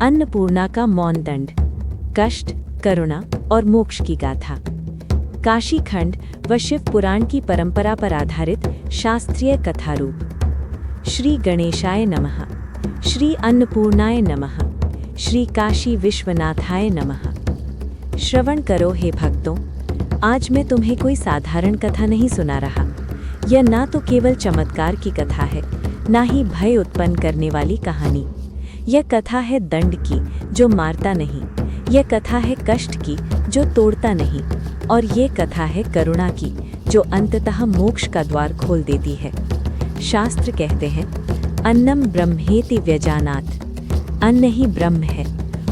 अन्नपूर्णा का मौन दंड, कष्ट, करुणा और मोक्ष की गाथा। काशी खंड व शिव पुराण की परंपरा पर आधारित शास्त्रीय कथारूप। श्री गणेशाय नमः, श्री अन्नपूर्णाय नमः, श्री काशी विश्वनाथाय नमः। श्रवण करो हे भक्तों, आज मैं तुम्हें कोई साधारण कथा नहीं सुना रहा। यह ना तो केवल चमत्कार की कथा है, ना ही भय उत्पन्न करने वाली कहानी। यह कथा है दंड की, जो मारता नहीं। यह कथा है कष्ट की, जो तोड़ता नहीं। और ये कथा है करुणा की, जो अंततः मोक्ष का द्वार खोल देती है। शास्त्र कहते हैं, अन्नम ब्रह्मेति व्यजानात्, अन्न ही ब्रह्म है।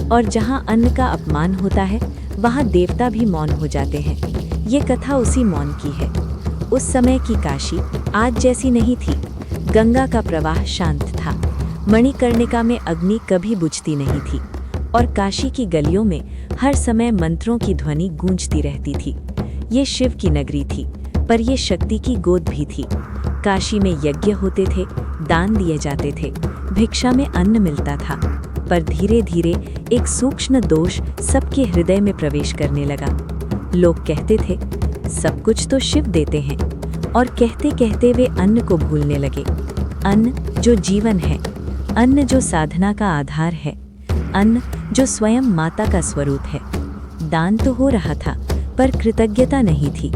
और जहाँ अन्न का अपमान होता है, वहाँ देवता भी मौन हो जाते हैं। ये कथा उसी मौन की है। उस समय की काशी आज जैसी नहीं थी। गंगा का प्रवाह शांत था, मणिकर्णिका में अग्नि कभी बुझती नहीं थी, और काशी की गलियों में हर समय मंत्रों की ध्वनि गूंजती रहती थी। ये शिव की नगरी थी, पर ये शक्ति की गोद भी थी। काशी में यज्ञ होते थे, दान दिए जाते थे, भिक्षा में अन्न मिलता था। पर धीरे धीरे एक सूक्ष्म दोष सबके हृदय में प्रवेश करने लगा। लोग कहते थे, सब कुछ तो शिव देते हैं, और कहते कहते वे अन्न को भूलने लगे। अन्न जो जीवन है, अन्न जो साधना का आधार है, अन्न जो स्वयं माता का स्वरूप है। दान तो हो रहा था, पर कृतज्ञता नहीं थी।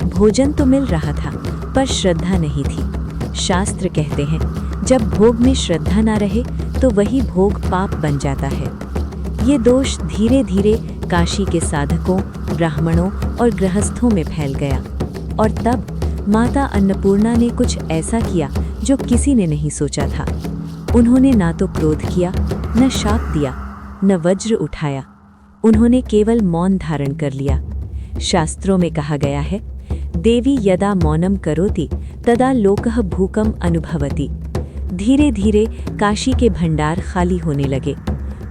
भोजन तो मिल रहा था, पर श्रद्धा नहीं थी। शास्त्र कहते हैं, जब भोग में श्रद्धा ना रहे तो वही भोग पाप बन जाता है। ये दोष धीरे धीरे काशी के साधकों, ब्राह्मणों और गृहस्थों में फैल गया। और तब माता अन्नपूर्णा ने कुछ ऐसा किया जो किसी ने नहीं सोचा था। उन्होंने ना तो क्रोध किया, न शाप दिया, न वज्र उठाया। उन्होंने केवल मौन धारण कर लिया। शास्त्रों में कहा गया है, देवी यदा मौनम करोति तदा लोकः भूकम अनुभवति। धीरे धीरे काशी के भंडार खाली होने लगे,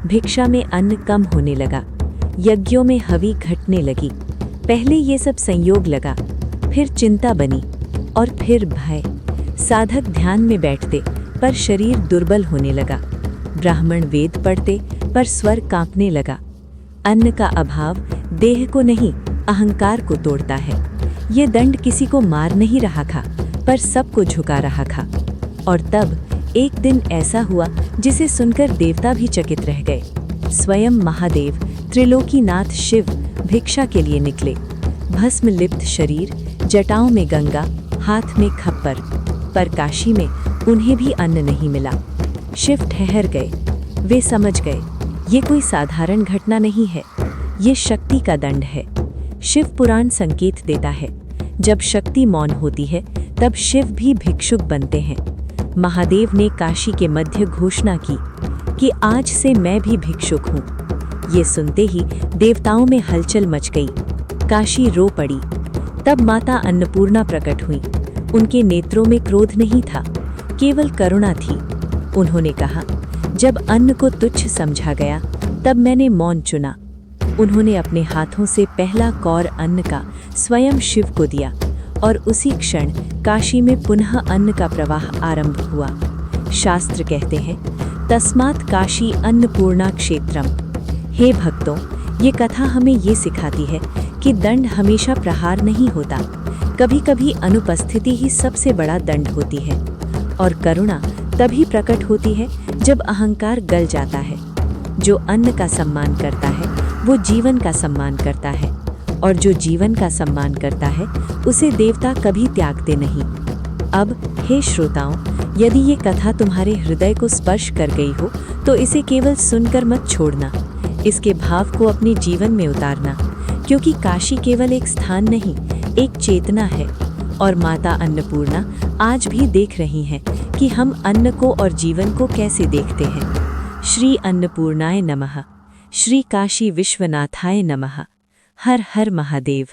भिक्षा में अन्न कम होने लगा, यज्ञों में हवि घटने लगी। पहले ये सब संयोग लगा, फिर चिंता बनी, और फिर भय। साधक ध्यान में बैठते, पर शरीर दुर्बल होने लगा। ब्राह्मण वेद पढ़ते, पर स्वर कांपने लगा। अन्न का अभाव देह को नहीं, अहंकार को तोड़ता है। ये दंड किसी को मार नहीं रहा था, पर सबको झुका रहा था। और तब एक दिन ऐसा हुआ जिसे सुनकर देवता भी चकित रह गए। स्वयं महादेव त्रिलोकीनाथ शिव भिक्षा के लिए निकले। भस्म लिप्त शरीर, जटाओं में गंगा, हाथ में खप्पर। पर काशी में उन्हें भी अन्न नहीं मिला। शिव ठहर गए। वे समझ गए, ये कोई साधारण घटना नहीं है, ये शक्ति का दंड है। शिव पुराण संकेत देता है, जब शक्ति मौन होती है, तब शिव भी भिक्षुक बनते हैं। महादेव ने काशी के मध्य घोषणा की कि आज से मैं भी भिक्षुक हूँ। ये सुनते ही देवताओं में हलचल मच गई। काशी रो पड़ी। तब माता अन्नपूर्णा प्रकट हुई। उनके नेत्रों में क्रोध नहीं था, केवल करुणा थी। उन्होंने कहा, जब अन्न को तुच्छ समझा गया, तब मैंने मौन चुना। उन्होंने अपने हाथों से पहला कौर अन्न का स्वयं शिव को दिया, और उसी क्षण काशी में पुनः अन्न का प्रवाह आरंभ हुआ। शास्त्र कहते हैं, तस्मात् काशी अन्नपूर्णा क्षेत्रम। हे भक्तों, ये कथा हमें ये सिखाती है कि दंड हमेशा प्रहार नहीं होता। कभी कभी अनुपस्थिति ही सबसे बड़ा दंड होती है। और करुणा तभी प्रकट होती है जब अहंकार गल जाता है। जो अन्न का सम्मान करता है, वो जीवन का सम्मान करता है, और जो जीवन का सम्मान करता है, उसे देवता कभी त्यागते नहीं। अब हे श्रोताओं, यदि ये कथा तुम्हारे हृदय को स्पर्श कर गई हो, तो इसे केवल सुनकर मत छोड़ना। इसके भाव को अपने जीवन में उतारना, क्योंकि काशी केवल एक स्थान नहीं, एक चेतना है। और माता अन्नपूर्णा आज भी देख रही हैं कि हम अन्न को और जीवन को कैसे देखते हैं। श्री अन्नपूर्णाय नमः, श्री काशी विश्वनाथाय नमः। हर हर महादेव।